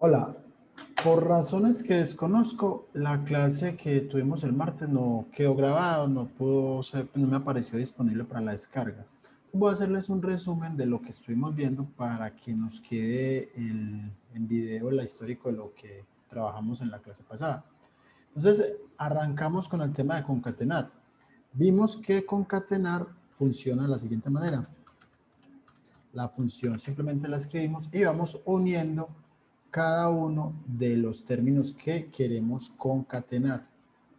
Hola, por razones que desconozco, la clase que tuvimos el martes no quedó grabada, no pudo ser, no me apareció disponible para la descarga. Voy a hacerles un resumen de lo que estuvimos viendo para que nos quede en video la histórico de lo que trabajamos en la clase pasada. Entonces, arrancamos con el tema de concatenar. Vimos que concatenar funciona de la siguiente manera. La función simplemente la escribimos y vamos uniendo cada uno de los términos que queremos concatenar.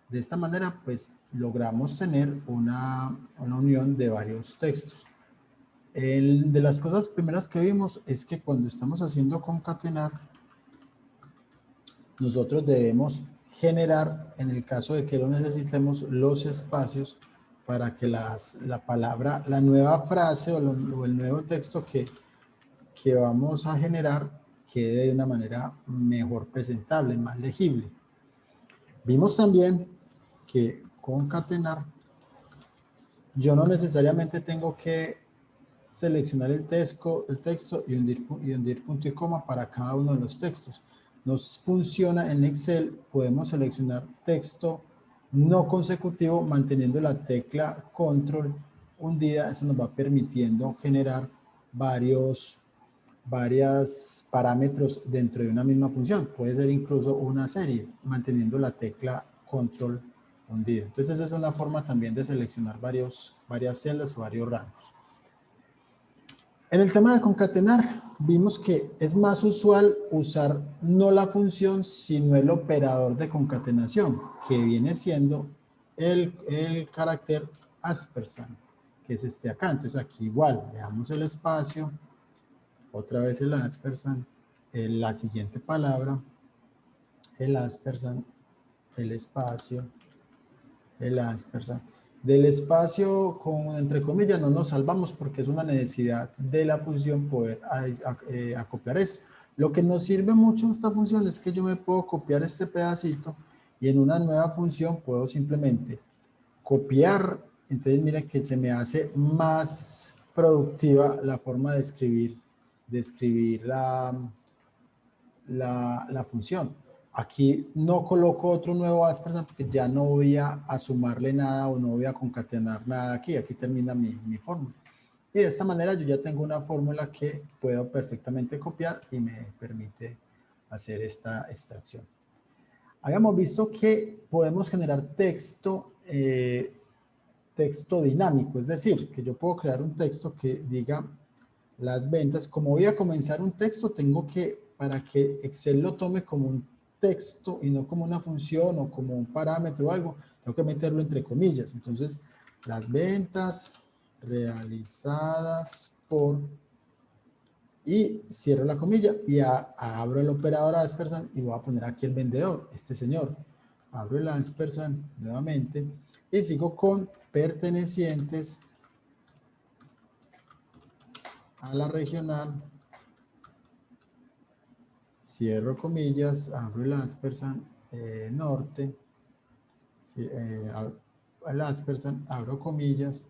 De esta manera, pues, logramos tener una unión de varios textos. De las cosas primeras que vimos es que cuando estamos haciendo concatenar, nosotros debemos generar, en el caso de que lo necesitemos, los espacios para que la palabra, la nueva frase o el nuevo texto que vamos a generar quede de una manera mejor presentable, más legible. Vimos también que concatenar, yo no necesariamente tengo que seleccionar el texto y hundir punto y coma para cada uno de los textos. Nos funciona en Excel, podemos seleccionar texto no consecutivo manteniendo la tecla control hundida. Eso nos va permitiendo generar varios parámetros dentro de una misma función. Puede ser incluso una serie, manteniendo la tecla control hundida. Entonces, esa es una forma también de seleccionar varias celdas o varios rangos. En el tema de concatenar, vimos que es más usual usar no la función, sino el operador de concatenación, que viene siendo el carácter ampersand, que es este acá. Entonces, aquí igual, le damos el espacio, otra vez el ampersand, la siguiente palabra, el ampersand, el espacio, el ampersand. Del espacio con entre comillas no nos salvamos porque es una necesidad de la función poder acoplar eso. Lo que nos sirve mucho esta función es que yo me puedo copiar este pedacito y en una nueva función puedo simplemente copiar. Entonces mira que se me hace más productiva la forma de escribir la función. Aquí no coloco otro nuevo ampersand porque ya no voy a sumarle nada o no voy a concatenar nada aquí. Aquí termina mi fórmula. Y de esta manera yo ya tengo una fórmula que puedo perfectamente copiar y me permite hacer esta extracción. Habíamos visto que podemos generar texto dinámico, es decir, que yo puedo crear un texto que diga las ventas. Como voy a comenzar un texto, tengo que, para que Excel lo tome como un texto y no como una función o como un parámetro o algo, tengo que meterlo entre comillas. Entonces, las ventas realizadas por, y cierro la comilla y abro el operador ampersand y voy a poner aquí el vendedor, este señor. Abro el ampersand nuevamente y sigo con pertenecientes a la regional, cierro comillas, abro el ampersand norte, sí, el ampersand, abro comillas,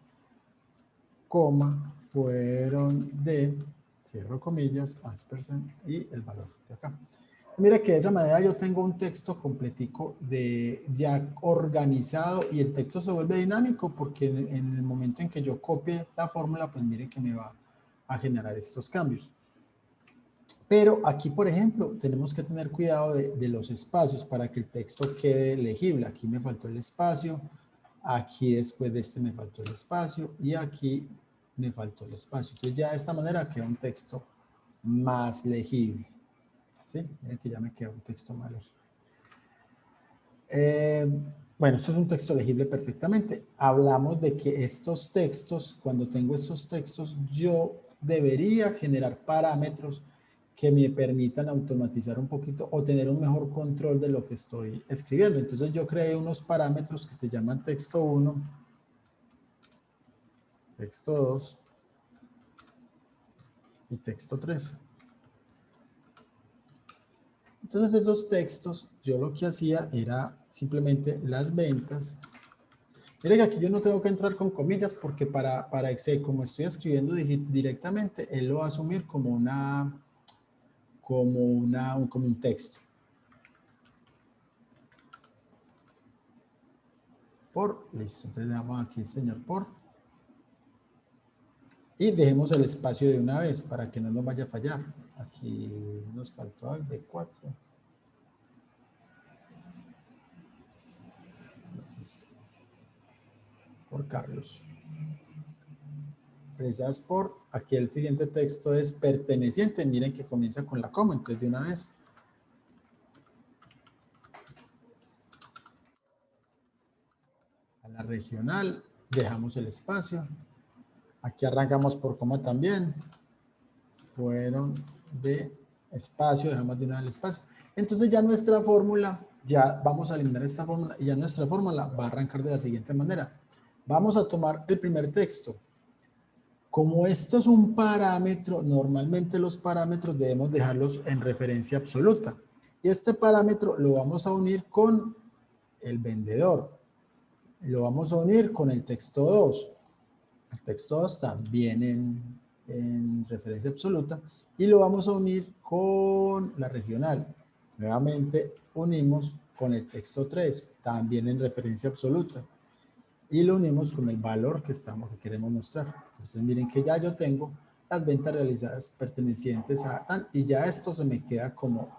coma, fueron de, cierro comillas, ampersand y el valor de acá. Mira que de esa manera yo tengo un texto completico ya organizado y el texto se vuelve dinámico porque en el momento en que yo copie la fórmula, pues miren que me va a generar estos cambios. Pero aquí, por ejemplo, tenemos que tener cuidado de los espacios para que el texto quede legible. Aquí me faltó el espacio, aquí después de este me faltó el espacio y aquí me faltó el espacio. Entonces ya de esta manera queda un texto más legible. ¿Sí? Miren que ya me queda un texto más legible. Bueno, esto es un texto legible perfectamente. Hablamos de que estos textos, cuando tengo estos textos, yo debería generar parámetros que me permitan automatizar un poquito o tener un mejor control de lo que estoy escribiendo. Entonces yo creé unos parámetros que se llaman texto 1, texto 2 y texto 3. Entonces esos textos, yo lo que hacía era simplemente las ventas. Miren que aquí yo no tengo que entrar con comillas porque para Excel, como estoy escribiendo directamente, él lo va a asumir como como un texto. Por, listo. Entonces le damos aquí, señor, por. Y dejemos el espacio de una vez para que no nos vaya a fallar. Aquí nos faltó el B4. Por Carlos. Presas por, aquí el siguiente texto es perteneciente. Miren que comienza con la coma, entonces de una vez. A la regional, dejamos el espacio. Aquí arrancamos por coma también. Fueron de espacio, dejamos de una vez el espacio. Entonces ya nuestra fórmula, ya vamos a eliminar esta fórmula y ya nuestra fórmula va a arrancar de la siguiente manera. Vamos a tomar el primer texto. Como esto es un parámetro, normalmente los parámetros debemos dejarlos en referencia absoluta. Y este parámetro lo vamos a unir con el vendedor. Lo vamos a unir con el texto 2. El texto 2 también en referencia absoluta. Y lo vamos a unir con la regional. Nuevamente unimos con el texto 3, también en referencia absoluta. Y lo unimos con el valor que queremos mostrar. Entonces miren que ya yo tengo las ventas realizadas pertenecientes a tal, y ya esto se me queda como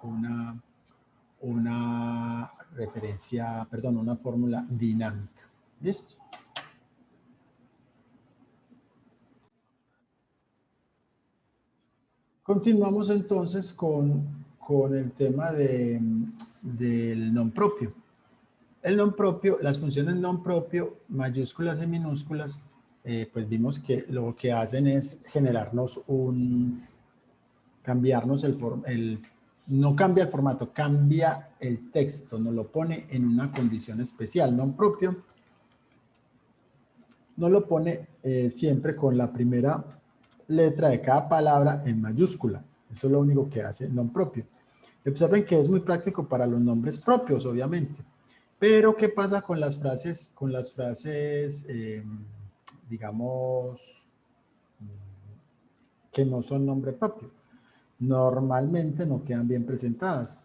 una referencia, perdón, una fórmula dinámica. ¿Listo? Continuamos entonces con el tema del non propio. El non propio, las funciones non propio, mayúsculas y minúsculas, pues vimos que lo que hacen es generarnos cambiarnos no cambia el formato, cambia el texto, nos lo pone en una condición especial. Non propio nos lo pone siempre con la primera letra de cada palabra en mayúscula. Eso es lo único que hace non propio. Observen que es muy práctico para los nombres propios, obviamente. Pero, ¿qué pasa con las frases, digamos, que no son nombre propio? Normalmente no quedan bien presentadas.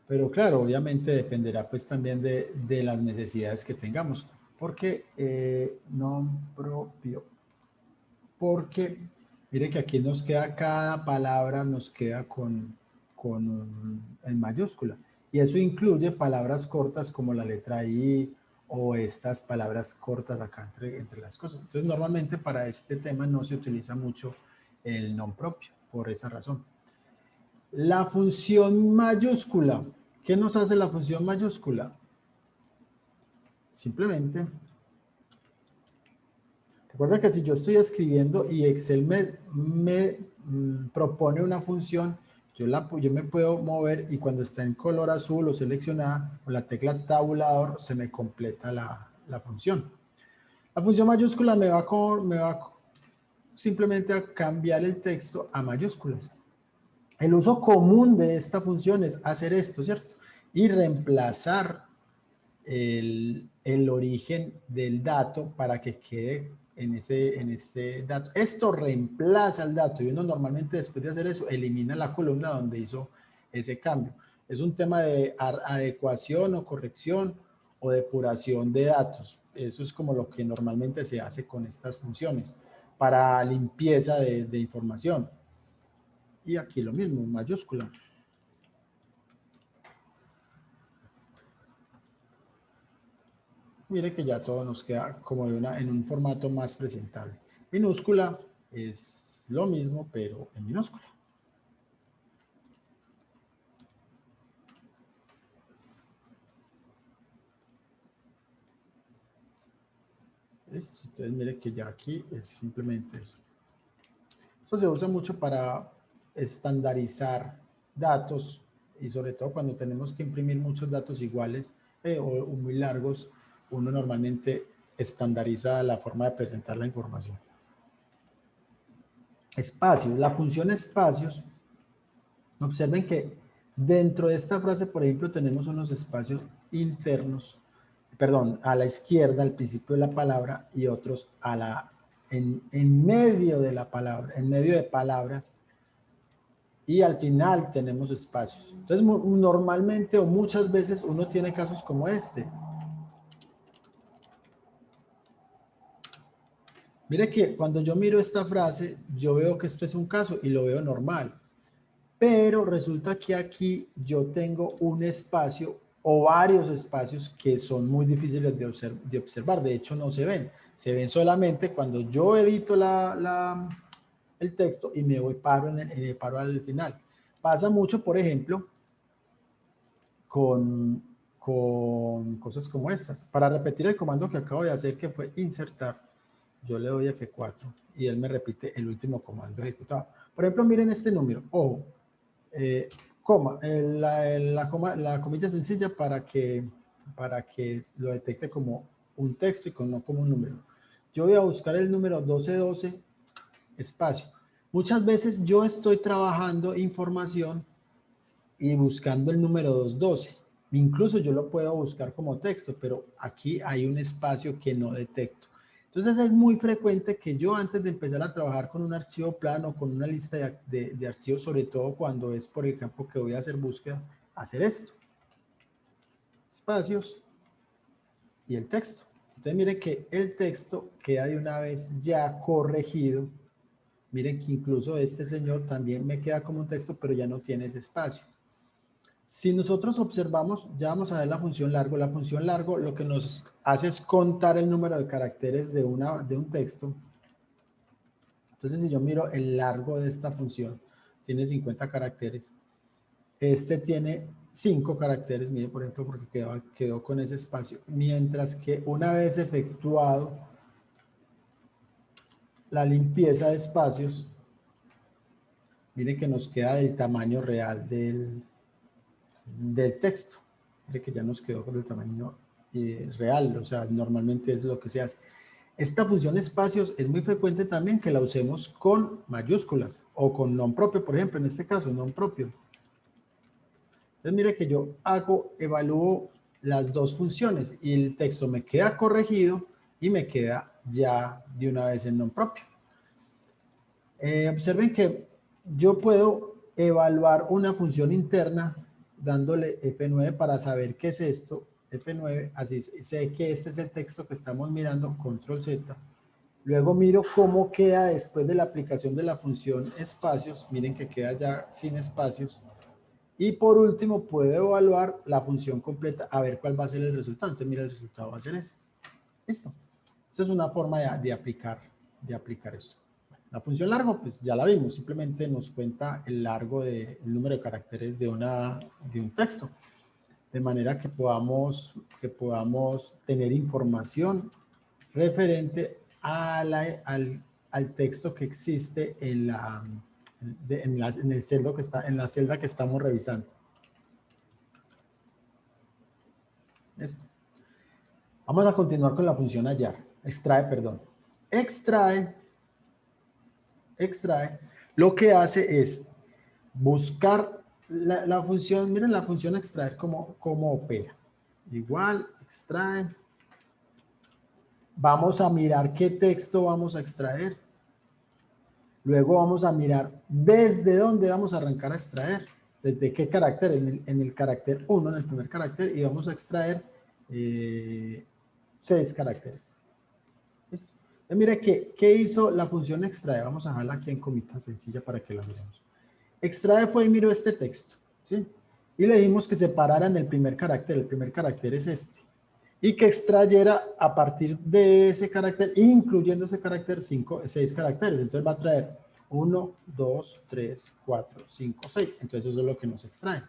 Pero claro, obviamente dependerá pues también de las necesidades que tengamos. Porque non propio. Porque, mire que aquí nos queda cada palabra, nos queda en mayúscula. Y eso incluye palabras cortas como la letra I o estas palabras cortas acá entre las cosas. Entonces, normalmente para este tema no se utiliza mucho el non propio, por esa razón. La función mayúscula. ¿Qué nos hace la función mayúscula? Simplemente, recuerda que si yo estoy escribiendo y Excel me propone una función, yo me puedo mover y cuando está en color azul o seleccionada, con la tecla tabulador se me completa la función. La función mayúscula me va simplemente a cambiar el texto a mayúsculas. El uso común de esta función es hacer esto, ¿cierto? Y reemplazar el origen del dato para que quede en este dato. Esto reemplaza el dato y uno normalmente después de hacer eso elimina la columna donde hizo ese cambio. Es un tema de adecuación o corrección o depuración de datos. Eso es como lo que normalmente se hace con estas funciones para limpieza de información. Y aquí lo mismo, mayúscula. Mire que ya todo nos queda como en un formato más presentable. Minúscula es lo mismo, pero en minúscula. ¿Listo? Entonces mire que ya aquí es simplemente eso. Eso se usa mucho para estandarizar datos y sobre todo cuando tenemos que imprimir muchos datos iguales o muy largos, uno normalmente estandariza la forma de presentar la información. Espacios. La función espacios, observen que dentro de esta frase, por ejemplo, tenemos unos espacios internos, perdón, a la izquierda, al principio de la palabra, y otros en medio de la palabra, en medio de palabras, y al final tenemos espacios. Entonces, normalmente o muchas veces uno tiene casos como este. Mire que cuando yo miro esta frase, yo veo que esto es un caso y lo veo normal. Pero resulta que aquí yo tengo un espacio o varios espacios que son muy difíciles de observar. De hecho, no se ven. Se ven solamente cuando yo edito el texto y me paro al final. Pasa mucho, por ejemplo, con cosas como estas. Para repetir el comando que acabo de hacer, que fue insertar, yo le doy F4 y él me repite el último comando ejecutado. Por ejemplo, miren este número, ojo, coma, la comilla sencilla para que lo detecte como un texto y no como un número. Yo voy a buscar el número 1212, espacio. Muchas veces yo estoy trabajando información y buscando el número 212. Incluso yo lo puedo buscar como texto, pero aquí hay un espacio que no detecto. Entonces es muy frecuente que yo antes de empezar a trabajar con un archivo plano, con una lista de archivos, sobre todo cuando es por el campo que voy a hacer búsquedas, hacer esto. Espacios y el texto. Entonces miren que el texto queda de una vez ya corregido. Miren que incluso este señor también me queda como un texto, pero ya no tiene ese espacio. Si nosotros observamos, ya vamos a ver la función largo. La función largo lo que nos hace es contar el número de caracteres de un texto. Entonces, si yo miro el largo de esta función, tiene 50 caracteres. Este tiene 5 caracteres, mire, por ejemplo, porque quedó con ese espacio. Mientras que una vez efectuado la limpieza de espacios, miren que nos queda del tamaño real del texto. Mire que ya nos quedó con el tamaño real, o sea, normalmente es lo que se hace. Esta función espacios es muy frecuente también que la usemos con mayúsculas o con nom propio, por ejemplo, en este caso, nom propio. Entonces, mire que yo evalúo las dos funciones y el texto me queda corregido y me queda ya de una vez en nom propio. Observen que yo puedo evaluar una función interna dándole F9 para saber qué es esto, F9, así sé que este es el texto que estamos mirando, Control Z. Luego miro cómo queda después de la aplicación de la función espacios, miren que queda ya sin espacios. Y por último puedo evaluar la función completa, a ver cuál va a ser el resultado. Entonces mira, el resultado va a ser ese. Listo. Esa es una forma de aplicar esto. La función largo, pues ya la vimos, simplemente nos cuenta el largo el número de caracteres de un texto, de manera que podamos tener información referente al texto que existe en el celda que estamos revisando. Esto. Vamos a continuar con la función hallar, extrae, lo que hace es buscar la función, miren la función extraer cómo opera. Igual, extrae. Vamos a mirar qué texto vamos a extraer. Luego vamos a mirar desde dónde vamos a arrancar a extraer. Desde qué carácter, en el carácter 1, en el primer carácter, y vamos a extraer 6 caracteres. ¿Listo? Mire ¿qué hizo la función extrae? Vamos a dejarla aquí en comita sencilla para que la miremos. Extrae fue y miró este texto, ¿sí? Y le dijimos que separara en el primer carácter es este. Y que extrayera a partir de ese carácter, incluyendo ese carácter, 6 caracteres. Entonces va a traer 1, 2, 3, 4, 5, 6. Entonces eso es lo que nos extrae.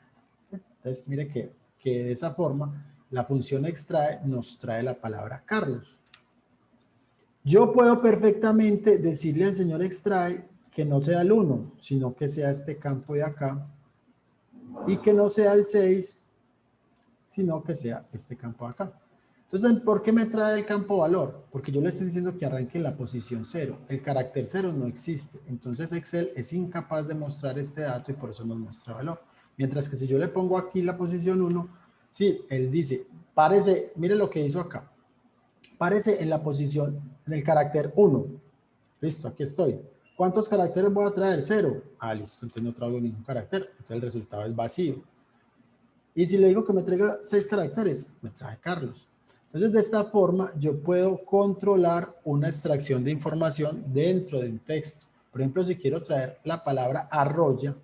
Entonces mire que de esa forma la función extrae nos trae la palabra Carlos. Yo puedo perfectamente decirle al señor extrae que no sea el 1, sino que sea este campo de acá, y que no sea el 6, sino que sea este campo de acá. Entonces, ¿por qué me trae el campo valor? Porque yo le estoy diciendo que arranque en la posición 0. El carácter 0 no existe. Entonces, Excel es incapaz de mostrar este dato y por eso nos muestra valor. Mientras que si yo le pongo aquí la posición 1, sí, él dice, párese, mire lo que hizo acá. Párese en la posición, en el carácter 1. Listo, aquí estoy. ¿Cuántos caracteres voy a traer? 0. Ah, listo, entonces no traigo ningún carácter, entonces el resultado es vacío. Y si le digo que me traiga 6 caracteres, me trae Carlos. Entonces, de esta forma, yo puedo controlar una extracción de información dentro de un texto. Por ejemplo, si quiero traer la palabra arroya,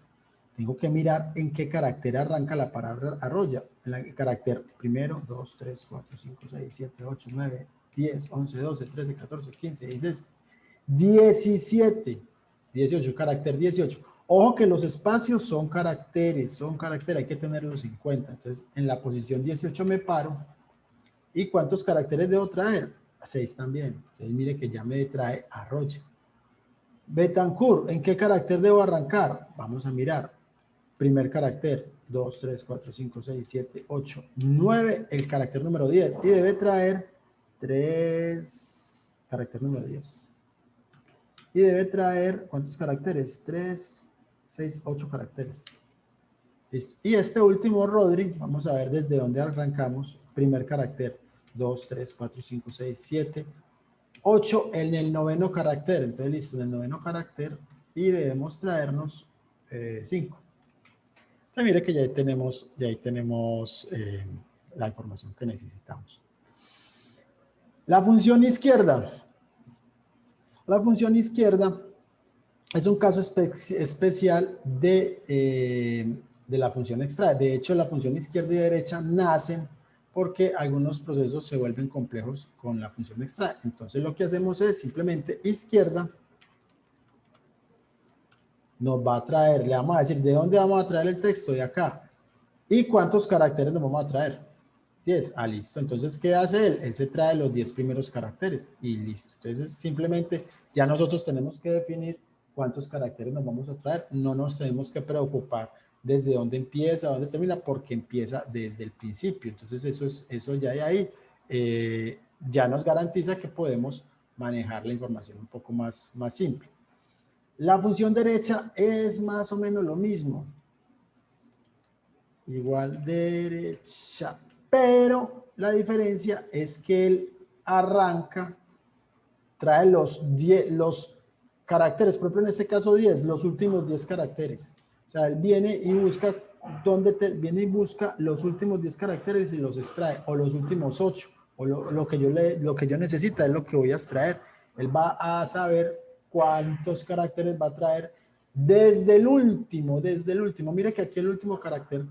tengo que mirar en qué carácter arranca la palabra arroya. En el carácter primero, 2, 3, 4, 5, 6, 7, 8, 9, 10, 11, 12, 13, 14, 15, 16, 17, 18, carácter 18. Ojo que los espacios son caracteres, hay que tenerlos en cuenta. Entonces, en la posición 18 me paro. ¿Y cuántos caracteres debo traer? 6 también. Entonces, mire que ya me trae arroyo. Betancourt, ¿en qué carácter debo arrancar? Vamos a mirar. Primer carácter, 2, 3, 4, 5, 6, 7, 8, 9, el carácter número 10. Y debe traer 3, carácter número 10. Y debe traer, ¿cuántos caracteres? 3, 6, 8 caracteres. Listo. Y este último, Rodri, vamos a ver desde dónde arrancamos. Primer carácter, 2, 3, 4, 5, 6, 7, 8 en el noveno carácter. Entonces, listo, en el noveno carácter. Y debemos traernos 5. Entonces, mire que ya ahí tenemos la información que necesitamos. La función izquierda. La función izquierda es un caso especial de la función extrae. De hecho, la función izquierda y derecha nacen porque algunos procesos se vuelven complejos con la función extrae. Entonces, lo que hacemos es simplemente izquierda nos va a traer, le vamos a decir, ¿de dónde vamos a traer el texto? De acá. ¿Y cuántos caracteres nos vamos a traer? 10. Ah, listo. Entonces, ¿qué hace él? Él se trae los 10 primeros caracteres y listo. Entonces, simplemente ya nosotros tenemos que definir cuántos caracteres nos vamos a traer. No nos tenemos que preocupar desde dónde empieza, dónde termina, porque empieza desde el principio. Entonces, eso ya de ahí ya nos garantiza que podemos manejar la información un poco más simple. La función derecha es más o menos lo mismo. Igual derecha. Pero la diferencia es que él arranca, trae los caracteres, por ejemplo en este caso 10, los últimos 10 caracteres. O sea, él viene y busca, viene y busca los últimos 10 caracteres y los extrae, o los últimos 8, o lo que yo necesita es lo que voy a extraer. Él va a saber cuántos caracteres va a traer desde el último. Mire que aquí el último carácter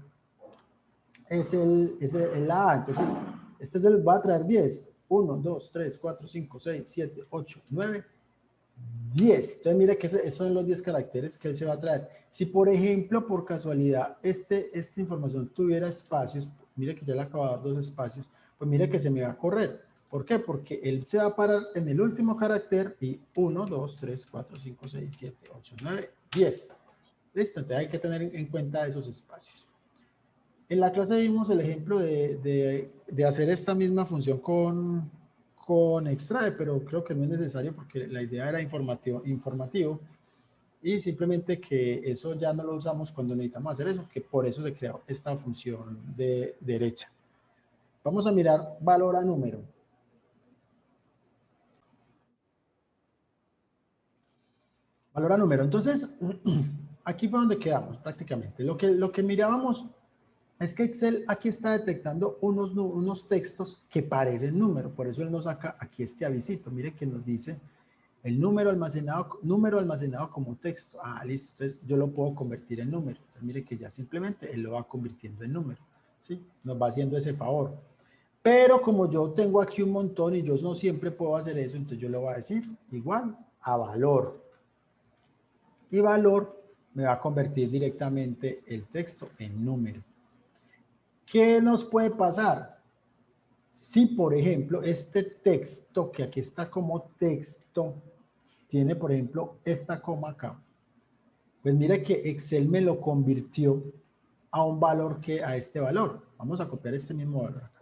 es el A. Entonces, este es va a traer 10. 1, 2, 3, 4, 5, 6, 7, 8, 9, 10. Entonces, mire que esos son los 10 caracteres que él se va a traer. Si, por ejemplo, por casualidad, esta información tuviera espacios, mire que ya le acabo de dar 2 espacios, pues mire que se me va a correr. ¿Por qué? Porque él se va a parar en el último carácter y 1, 2, 3, 4, 5, 6, 7, 8, 9, 10. Listo, entonces hay que tener en cuenta esos espacios. En la clase vimos el ejemplo de hacer esta misma función con extrae, pero creo que no es necesario porque la idea era informativo y simplemente que eso ya no lo usamos cuando necesitamos hacer eso, que por eso se creó esta función de derecha. Vamos a mirar valor a número. Valor a número. Entonces, aquí fue donde quedamos prácticamente. Lo que mirábamos es que Excel aquí está detectando unos textos que parecen números, por eso él nos saca aquí este avisito. Mire que nos dice el número almacenado como texto. Ah, listo, entonces yo lo puedo convertir en número. Entonces mire que ya simplemente él lo va convirtiendo en número, ¿sí? Nos va haciendo ese favor. Pero como yo tengo aquí un montón y yo no siempre puedo hacer eso, entonces yo le voy a decir igual a valor. Y valor me va a convertir directamente el texto en número. ¿Qué nos puede pasar? Si, por ejemplo, este texto que aquí está como texto, tiene, por ejemplo, esta coma acá, pues mira que Excel me lo convirtió a un valor a este valor. Vamos a copiar este mismo valor acá.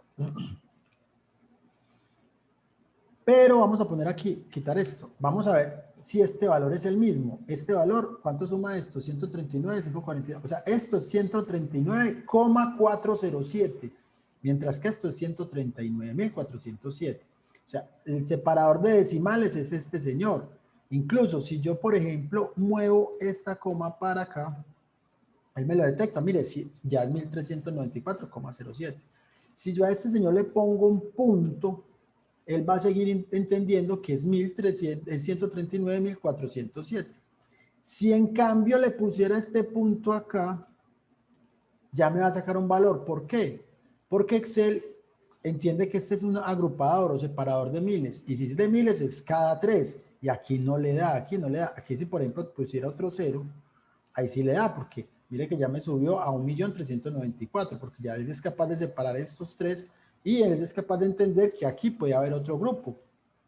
Pero vamos a poner aquí, quitar esto. Vamos a ver si este valor es el mismo. Este valor, ¿cuánto suma esto? 139, 542. O sea, esto es 139,407. Mientras que esto es 139.407. O sea, el separador de decimales es este señor. Incluso si yo, por ejemplo, muevo esta coma para acá, él me lo detecta. Mire, si ya es 1394,07. Si yo a este señor le pongo un punto, él va a seguir entendiendo que es 139.407. Si en cambio le pusiera este punto acá, ya me va a sacar un valor. ¿Por qué? Porque Excel entiende que este es un agrupador o separador de miles. Y si es de miles es cada 3. Y aquí no le da, aquí no le da. Aquí si por ejemplo pusiera otro 0, ahí sí le da, porque mire que ya me subió a 1.394.000, porque ya él es capaz de separar estos 3 y él es capaz de entender que aquí puede haber otro grupo.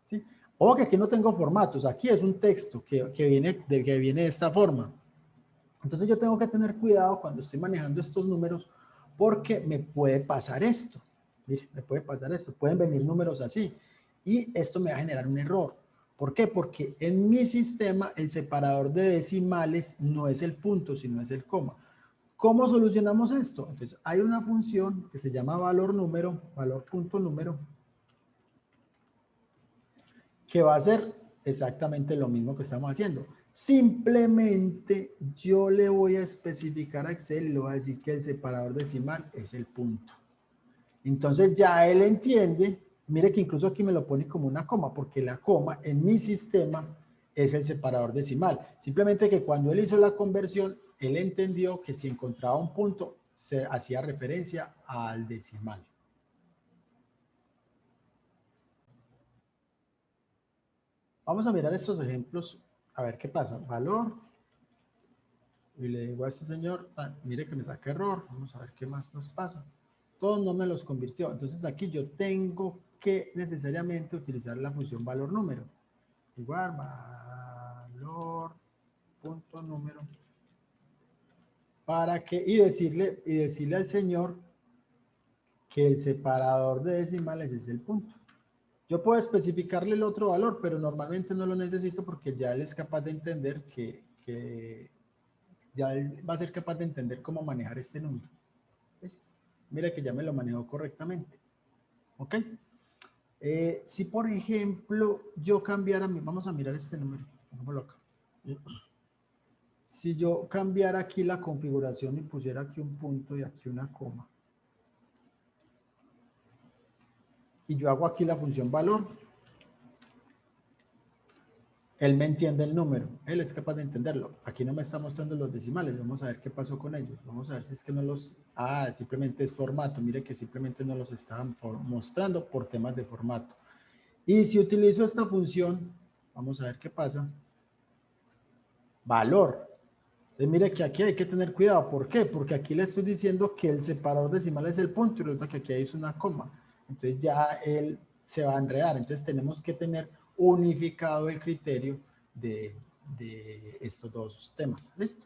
¿Sí? O que aquí no tengo formatos, aquí es un texto que viene de esta forma. Entonces yo tengo que tener cuidado cuando estoy manejando estos números porque me puede pasar esto. Mire, me puede pasar esto. Pueden venir números así y esto me va a generar un error. ¿Por qué? Porque en mi sistema el separador de decimales no es el punto, sino es el coma. ¿Cómo solucionamos esto? Entonces hay una función que se llama valor número, valor punto número, que va a hacer exactamente lo mismo que estamos haciendo. Simplemente yo le voy a especificar a Excel y le voy a decir que el separador decimal es el punto. Entonces ya él entiende, mire que incluso aquí me lo pone como una coma, porque la coma en mi sistema es el separador decimal. Simplemente que cuando él hizo la conversión, él entendió que si encontraba un punto, se hacía referencia al decimal. Vamos a mirar estos ejemplos, a ver qué pasa. Valor, y le digo a este señor, mire que me saca error, vamos a ver qué más nos pasa. Todos no me los convirtió, entonces aquí yo tengo que necesariamente utilizar la función valor número. Igual valor punto número para que, y decirle al señor que el separador de decimales es el punto. Yo puedo especificarle el otro valor, pero normalmente no lo necesito porque ya él es capaz de entender que ya él va a ser capaz de entender cómo manejar este número. ¿Ves? Mira que ya me lo manejó correctamente. ¿Ok? Si por ejemplo yo cambiara, vamos a mirar este número, pongámoslo acá. Si yo cambiara aquí la configuración y pusiera aquí un punto y aquí una coma, y yo hago aquí la función valor, él me entiende el número, él es capaz de entenderlo. Aquí no me está mostrando los decimales, vamos a ver qué pasó con ellos. Vamos a ver si es que no los... simplemente es formato, mire que simplemente no los estaban mostrando por temas de formato. Y si utilizo esta función, vamos a ver qué pasa. Valor. Entonces mire que aquí hay que tener cuidado. ¿Por qué? Porque aquí le estoy diciendo que el separador decimal es el punto y resulta que aquí hay una coma. Entonces ya él se va a enredar. Entonces tenemos que tener unificado el criterio de estos dos temas. ¿Listo?